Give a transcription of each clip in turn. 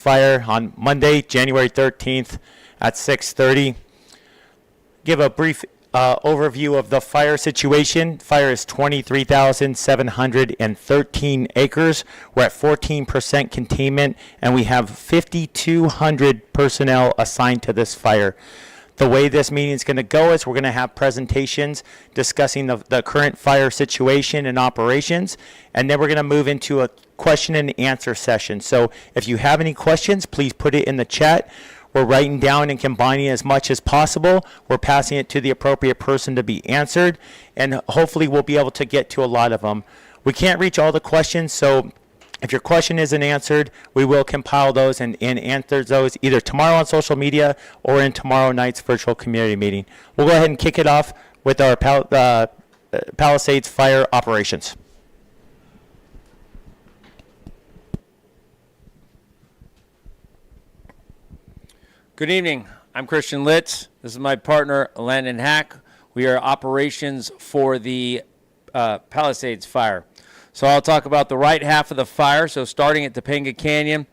fire on Monday, January 13th at 6:30. Give a brief overview of the fire situation. Fire is 23,713 acres. We're at 14% containment, and we have 5,200 personnel assigned to this fire. The way this meeting is going to go is we're going to have presentations discussing the current fire situation and operations, and then we're going to move into a question and answer session. So if you have any questions, please put it in the chat. We're writing down and combining as much as possible. We're passing it to the appropriate person to be answered, and hopefully we'll be able to get to a lot of them. We can't reach all the questions, so if your question isn't answered, we will compile those and answer those either tomorrow on social media or in tomorrow night's virtual community meeting. We'll go ahead and kick it off with our Palisades fire operations. Good evening. I'm Christian Litz. This is my partner, Landon Hack. We are operations for the Palisades fire. So I'll talk about the right half of the fire. So starting at Topanga Canyon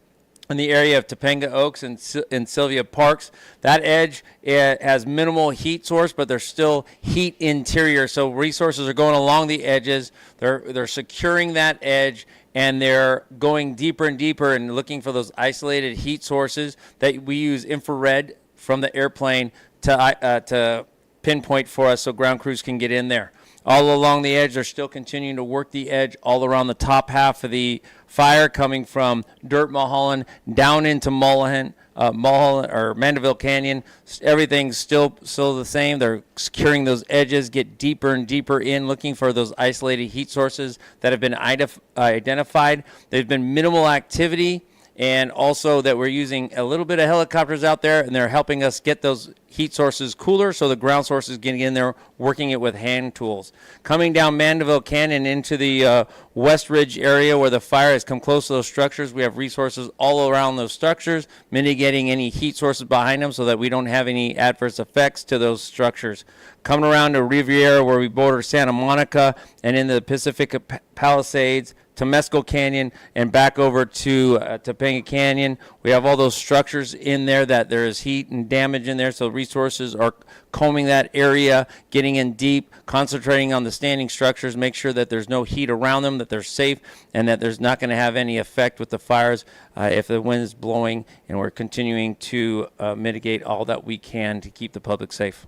in the area of Topanga Oaks and Sylvia Parks. That edge has minimal heat source, but there's still heat interior. So resources are going along the edges. They're securing that edge, and they're going deeper and deeper and looking for those isolated heat sources that we use infrared from the airplane to pinpoint for us so ground crews can get in there. All along the edge, they're still continuing to work the edge all around the top half of the fire, coming from Dirt Mulholland down into Mulholland or Mandeville Canyon. Everything's still the same. They're securing those edges, get deeper and deeper in, looking for those isolated heat sources that have been identified. There's been minimal activity, and also that we're using a little bit of helicopters out there, and they're helping us get those heat sources cooler, so the ground source is getting in there, working it with hand tools. Coming down Mandeville Canyon into the West Ridge area where the fire has come close to those structures, we have resources all around those structures, mitigating any heat sources behind them so that we don't have any adverse effects to those structures. Coming around to Riviera where we border Santa Monica and in the Pacific Palisades, Temescal Canyon, and back over to Topanga Canyon. We have all those structures in there that there is heat and damage in there, so resources are combing that area, getting in deep, concentrating on the standing structures, make sure that there's no heat around them, that they're safe, and that there's not going to have any effect with the fires if the wind is blowing, and we're continuing to mitigate all that we can to keep the public safe.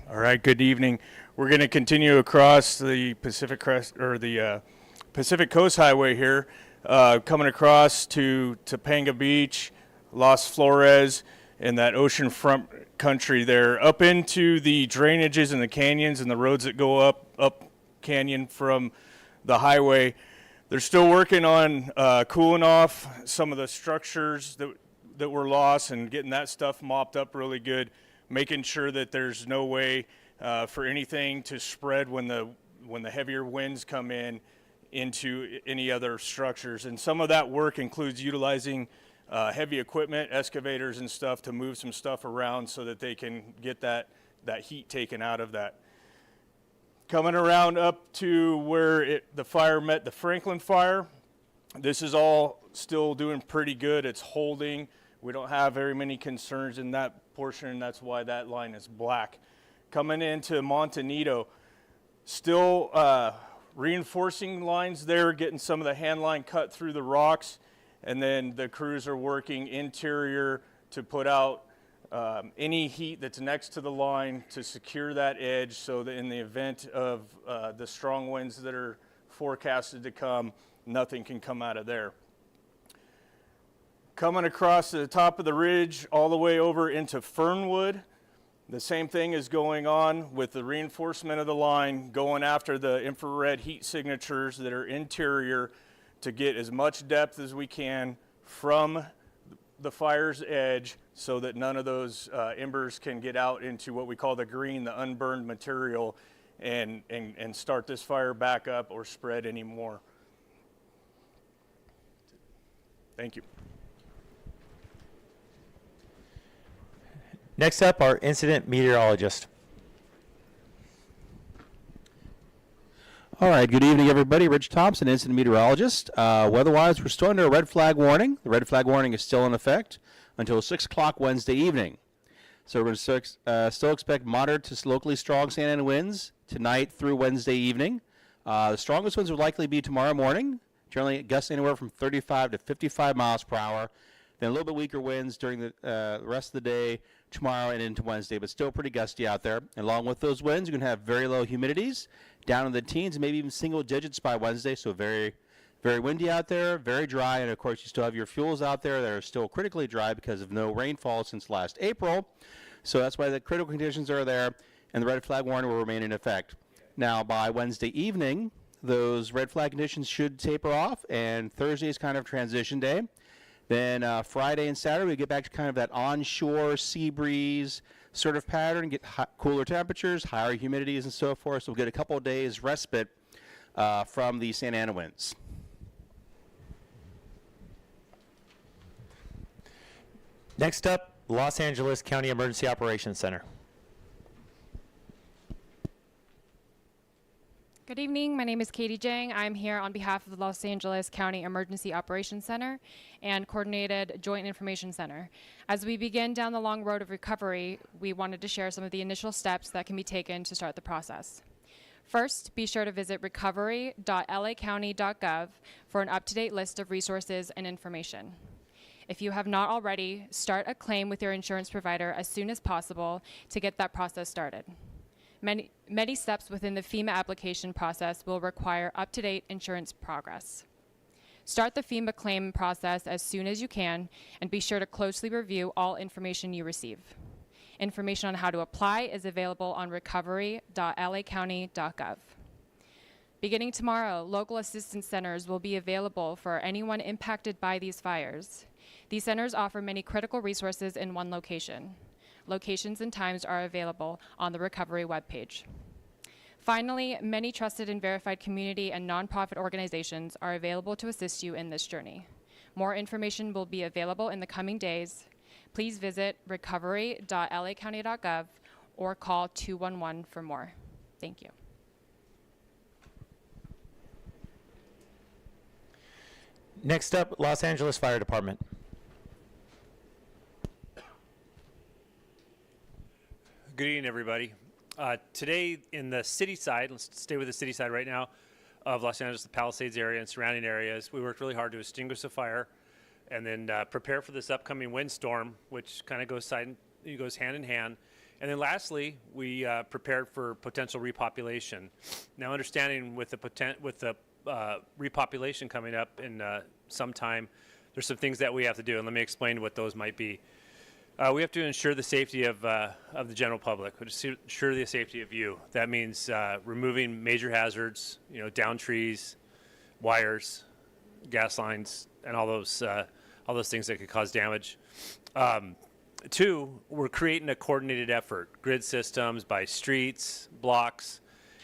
All right, good evening. We're going to continue across the Pacific Coast Highway here, coming across to Topanga Beach, Los Flores, and that oceanfront country there, up into the drainages and the canyons and the roads that go up canyon from the highway. They're still working on cooling off some of the structures that were lost and getting that stuff mopped up really good, making sure that there's no way for anything to spread when the heavier winds come in into any other structures. And some of that work includes utilizing heavy equipment, excavators and stuff, to move some stuff around so that they can get that heat taken out of that. Coming around up to where the fire met the Franklin fire, this is all still doing pretty good. It's holding. We don't have very many concerns in that portion, and that's why that line is black. Coming into Montanito, still reinforcing lines there, getting some of the hand line cut through the rocks, and then the crews are working interior to put out any heat that's next to the line to secure that edge so that in the event of the strong winds that are forecasted to come, nothing can come out of there. Coming across the top of the ridge all the way over into Fernwood, the same thing is going on with the reinforcement of the line, going after the infrared heat signatures that are interior to get as much depth as we can from the fire's edge so that none of those embers can get out into what we call the green, the unburned material, and start this fire back up or spread anymore. Thank you. Next up, our incident meteorologist. All right, good evening, everybody. Rich Thompson, incident meteorologist. Weather-wise, we're still under a red flag warning. The red flag warning is still in effect until 6 o'clock Wednesday evening. So we're going to still expect moderate to locally strong Santa Ana winds tonight through Wednesday evening. The strongest winds will likely be tomorrow morning, generally gusts anywhere from 35 to 55 miles per hour. Then a little bit weaker winds during the rest of the day, tomorrow and into Wednesday, but still pretty gusty out there. And along with those winds, you're going to have very low humidities, down in the teens, maybe even single digits by Wednesday, so very, very windy out there, very dry, and of course you still have your fuels out there that are still critically dry because of no rainfall since last April. So that's why the critical conditions are there, and the red flag warning will remain in effect. Now, by Wednesday evening, those red flag conditions should taper off, and Thursday is kind of transition day. Then Friday and Saturday, we get back to kind of that onshore sea breeze sort of pattern, get cooler temperatures, higher humidities, and so forth. So we'll get a couple of days respite from the Santa Ana winds. Next up, Los Angeles County Emergency Operations Center. Good evening. My name is Katie Jang. I'm here on behalf of the Los Angeles County Emergency Operations Center and Coordinated Joint Information Center. As we begin down the long road of recovery, we wanted to share some of the initial steps that can be taken to start the process. First, be sure to visit recovery.lacounty.gov for an up-to-date list of resources and information. If you have not already, start a claim with your insurance provider as soon as possible to get that process started. Many steps within the FEMA application process will require up-to-date insurance progress. Start the FEMA claim process as soon as you can, and be sure to closely review all information you receive. Information on how to apply is available on recovery.lacounty.gov. Beginning tomorrow, local assistance centers will be available for anyone impacted by these fires. These centers offer many critical resources in one location. Locations and times are available on the Recovery webpage. Finally, many trusted and verified community and nonprofit organizations are available to assist you in this journey. More information will be available in the coming days. Please visit recovery.lacounty.gov or call 211 for more. Thank you. Next up, Los Angeles Fire Department. Good evening, everybody. Today in the city side, let's stay with the city side right now, of Los Angeles, the Palisades area and surrounding areas, we worked really hard to extinguish the fire and then prepare for this upcoming windstorm, which kind of goes hand in hand. And then lastly, we prepared for potential repopulation. Now, understanding with the repopulation coming up in some time, there's some things that we have to do, and let me explain what those might be. We have to ensure the safety of the general public, ensure the safety of you. That means removing major hazards, down trees, wires, gas lines, and all those things that could cause damage. Two, we're creating a coordinated effort, grid systems by streets, blocks,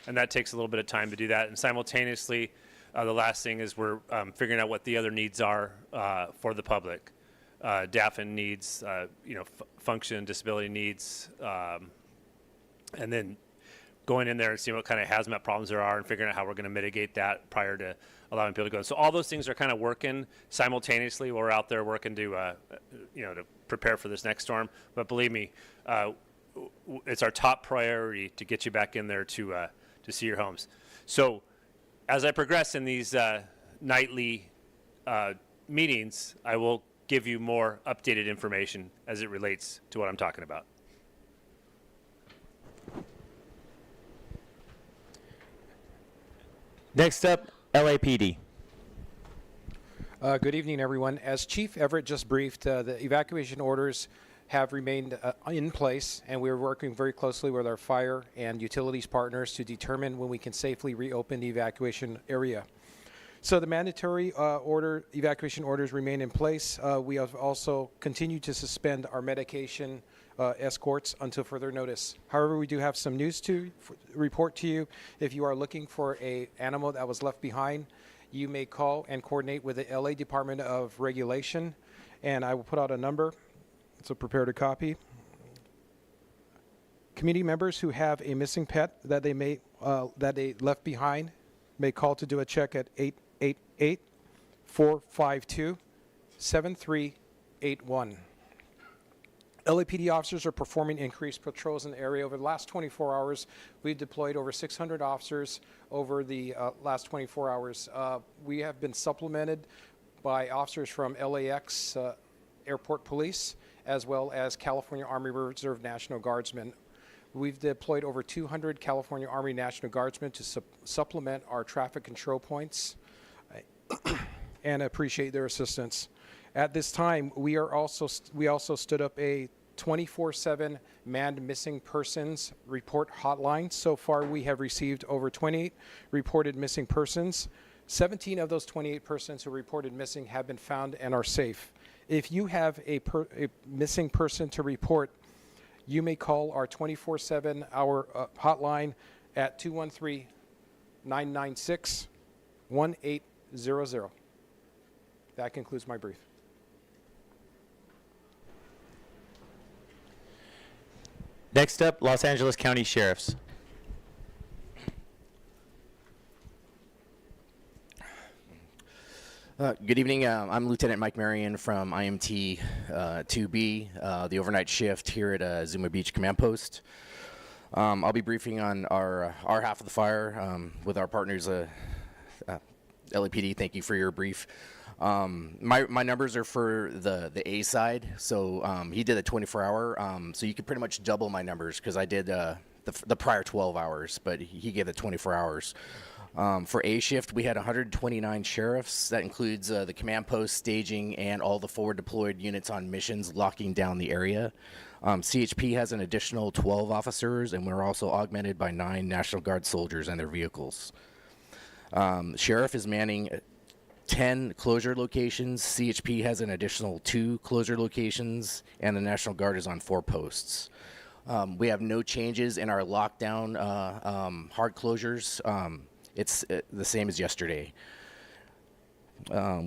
and that takes a little bit of time to do that. And simultaneously, the last thing is we're figuring out what the other needs are for the public. DAFN needs, function, disability needs, and then going in there and seeing what kind of hazmat problems there are and figuring out how we're going to mitigate that prior to allowing people to go in. So all those things are kind of working simultaneously while we're out there working to prepare for this next storm. But believe me, it's our top priority to get you back in there to see your homes. So as I progress in these nightly meetings, I will give you more updated information as it relates to what I'm talking about. Next up, LAPD. Good evening, everyone. As Chief Everett just briefed, the evacuation orders have remained in place, and we're working very closely with our fire and utilities partners to determine when we can safely reopen the evacuation area. So the mandatory evacuation orders remain in place. We have also continued to suspend our medication escorts until further notice. However, we do have some news to report to you. If you are looking for an animal that was left behind, you may call and coordinate with the LA Department of Regulation, and I will put out a number. So prepare to copy. Community members who have a missing pet that they left behind, may call to do a check at 888-452-7381. LAPD officers are performing increased patrols in the area. Over the last 24 hours, we've deployed over 600 officers over the last 24 hours. We have been supplemented by officers from LAX Airport Police, as well as California Army Reserve National Guardsmen. We've deployed over 200 California Army National Guardsmen to supplement our traffic control points and appreciate their assistance. At this time, we also stood up a 24/7 manned missing persons report hotline. So far, we have received over 28 reported missing persons. 17 of those 28 persons who reported missing have been found and are safe. If you have a missing person to report, you may call our 24/7 hour hotline at 213-996-1800. That concludes my brief. Next up, Los Angeles County Sheriffs. Good evening. I'm Lieutenant Mike Marion from IMT 2B, the overnight shift here at Zuma Beach Command Post. I'll be briefing on our half of the fire with our partners, LAPD. Thank you for your brief. My numbers are for the A side, so he did a 24-hour, so you could pretty much double my numbers because I did the prior 12 hours, but he gave the 24 hours. For A shift, we had 129 sheriffs. That includes the command post, staging, and all the forward deployed units on missions locking down the area. CHP has an additional 12 officers, and we're also augmented by 9 National Guard soldiers and their vehicles. Sheriff is manning 10 closure locations. CHP has an additional 2 closure locations, and the National Guard is on 4 posts. We have no changes in our lockdown hard closures. It's the same as yesterday.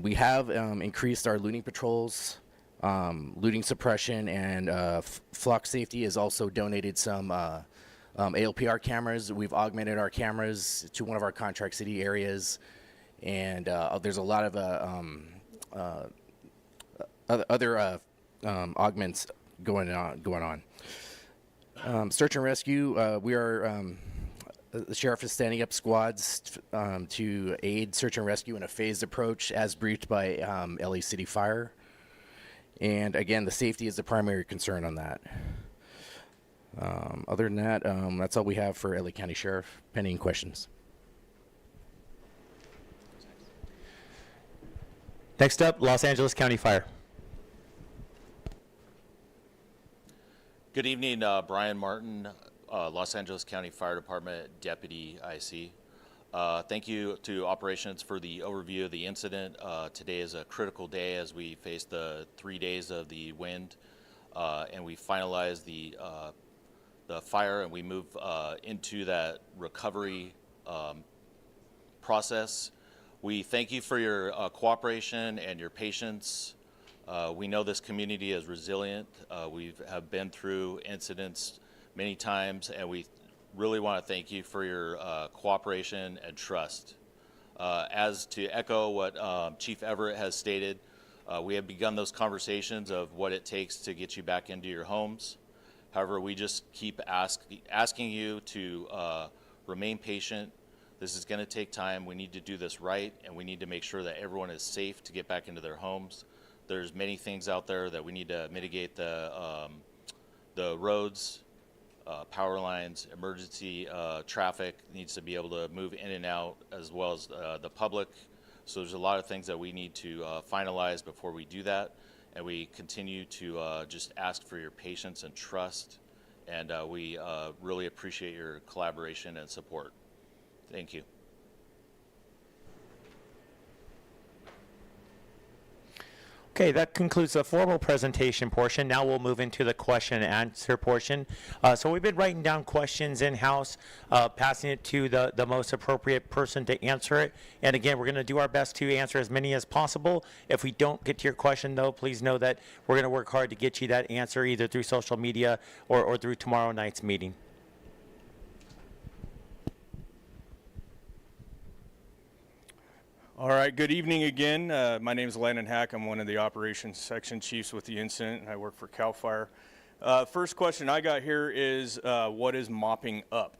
We have increased our looting patrols. Looting suppression and flock safety has also donated some ALPR cameras. We've augmented our cameras to one of our contract city areas. And there's a lot of other augments going on. Search and rescue. The sheriff is standing up squads to aid search and rescue in a phased approach, as briefed by LA City Fire. And again, the safety is the primary concern on that. Other than that, that's all we have for LA County Sheriff. Pending questions. Next up, Los Angeles County Fire. Good evening, Brian Martin, Los Angeles County Fire Department Deputy IC. Thank you to Operations for the overview of the incident. Today is a critical day as we face the 3 days of the wind, and we finalize the fire, and we move into that recovery process. We thank you for your cooperation and your patience. We know this community is resilient. We have been through incidents many times, and we really want to thank you for your cooperation and trust. As to echo what Chief Everett has stated, we have begun those conversations of what it takes to get you back into your homes. However, we just keep asking you to remain patient. This is going to take time. We need to do this right, and we need to make sure that everyone is safe to get back into their homes. There's many things out there that we need to mitigate: the roads, power lines, emergency traffic needs to be able to move in and out, as well as the public. So there's a lot of things that we need to finalize before we do that, and we continue to just ask for your patience and trust, and we really appreciate your collaboration and support. Thank you. Okay, that concludes the formal presentation portion. Now we'll move into the question and answer portion. So we've been writing down questions in-house, passing it to the most appropriate person to answer it. And again, we're going to do our best to answer as many as possible. If we don't get to your question, though, please know that we're going to work hard to get you that answer either through social media or through tomorrow night's meeting. All right, good evening again. My name is Landon Hack. I'm one of the operations section chiefs with the incident, and I work for CAL FIRE. First question I got here is, what is mopping up?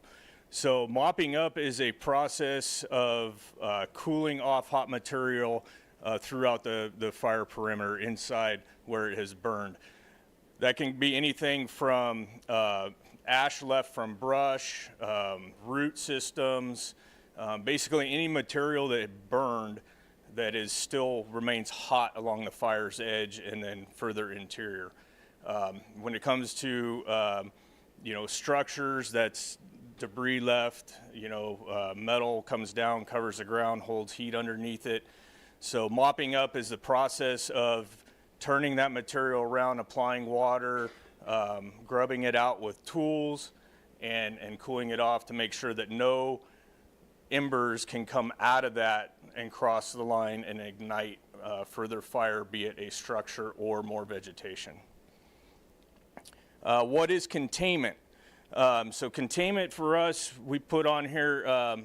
So mopping up is a process of cooling off hot material throughout the fire perimeter inside where it has burned. That can be anything from ash left from brush, root systems, basically any material that burned that is still remains hot along the fire's edge and then further interior. When it comes to structures, that's debris left, metal comes down, covers the ground, holds heat underneath it. So mopping up is the process of turning that material around, applying water, grubbing it out with tools, and cooling it off to make sure that no embers can come out of that and cross the line and ignite further fire, be it a structure or more vegetation. What is containment? So containment for us, we put on here,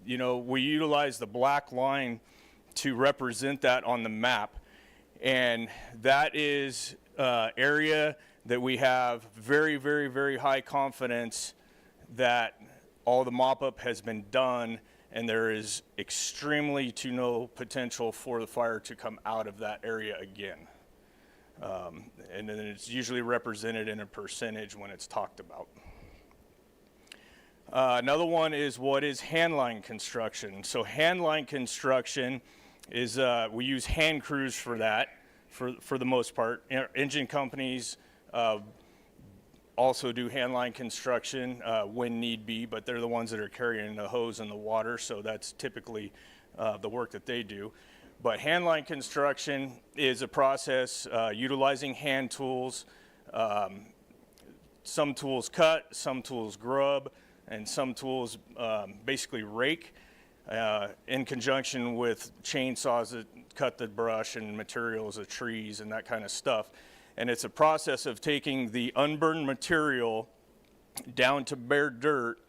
we utilize the black line to represent that on the map. And that is area that we have very, very, very high confidence that all the mop-up has been done and there is extremely to no potential for the fire to come out of that area again. And then it's usually represented in a percentage when it's talked about. Another one is what is handline construction. So handline construction is, we use hand crews for that, for the most part. Engine companies also do handline construction when need be, but they're the ones that are carrying the hose and the water, so that's typically the work that they do. But handline construction is a process utilizing hand tools. Some tools cut, some tools grub, and some tools basically rake in conjunction with chainsaws that cut the brush and materials of trees and that kind of stuff. And it's a process of taking the unburned material down to bare dirt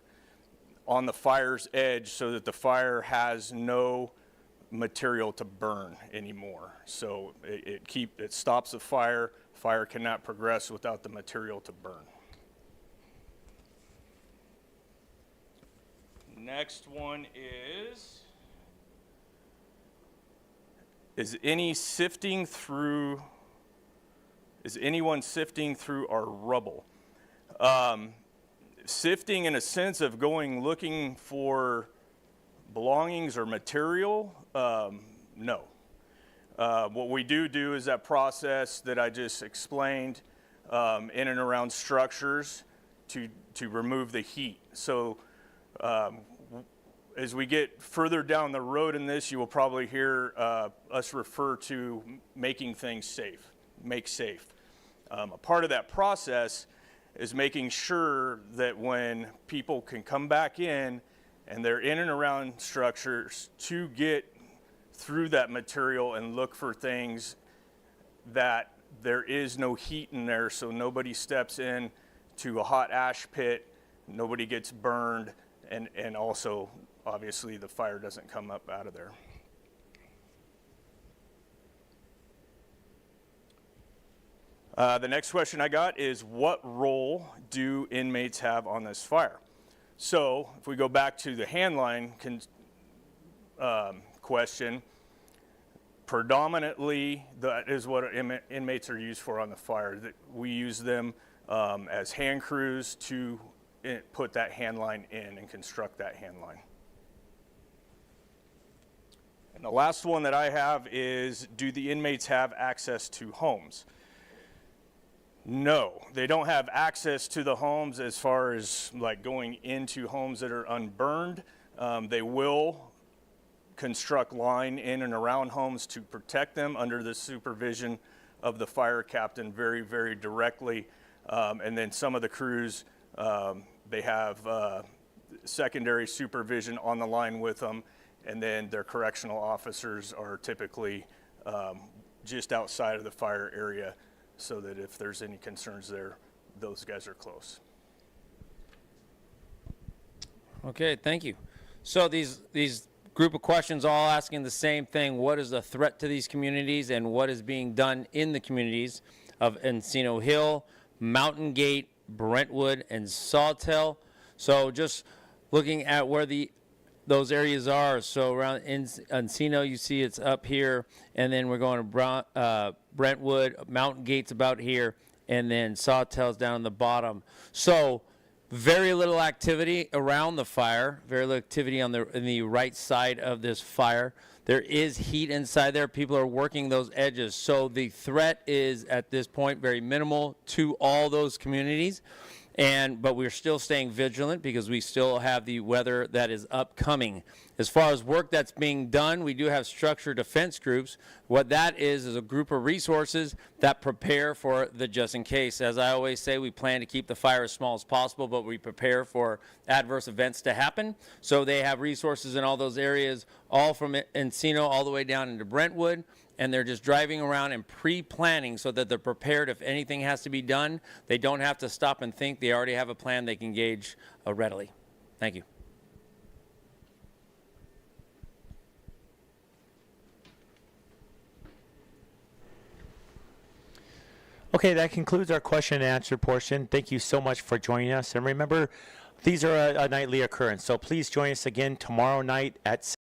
on the fire's edge so that the fire has no material to burn anymore. So it stops the fire. Fire cannot progress without the material to burn. Next one is anyone sifting through our rubble? Sifting in a sense of looking for belongings or material, no. What we do is that process that I just explained in and around structures to remove the heat. So as we get further down the road in this, you will probably hear us refer to making things safe, make safe. A part of that process is making sure that when people can come back in and they're in and around structures to get through that material and look for things that there is no heat in there, so nobody steps in to a hot ash pit, nobody gets burned, and also obviously the fire doesn't come up out of there. The next question I got is, what role do inmates have on this fire? So if we go back to the handline question, predominantly that is what inmates are used for on the fire. We use them as hand crews to put that handline in and construct that handline. And the last one that I have is, do the inmates have access to homes? No, they don't have access to the homes as far as like going into homes that are unburned. They will construct line in and around homes to protect them under the supervision of the fire captain very, very directly. And then some of the crews, they have secondary supervision on the line with them. And then their correctional officers are typically just outside of the fire area, so that if there's any concerns there, those guys are close. Okay, thank you. So these group of questions all asking the same thing. What is the threat to these communities and what is being done in the communities of Encino Hill, Mountain Gate, Brentwood, and Sawtell? So just looking at where those areas are. So around Encino, you see it's up here, and then we're going to Brentwood, Mountain Gate's about here, and then Sawtell's down on the bottom. So very little activity around the fire, very little activity on the right side of this fire. There is heat inside there. People are working those edges. So the threat is at this point very minimal to all those communities. But we're still staying vigilant because we still have the weather that is upcoming. As far as work that's being done, we do have structured defense groups. What that is a group of resources that prepare for the just in case. As I always say, we plan to keep the fire as small as possible, but we prepare for adverse events to happen. So they have resources in all those areas, all from Encino all the way down into Brentwood. And they're just driving around and pre-planning so that they're prepared if anything has to be done. They don't have to stop and think. They already have a plan they can gauge readily. Thank you. Okay, that concludes our question and answer portion. Thank you so much for joining us. And remember, these are a nightly occurrence. So please join us again tomorrow night at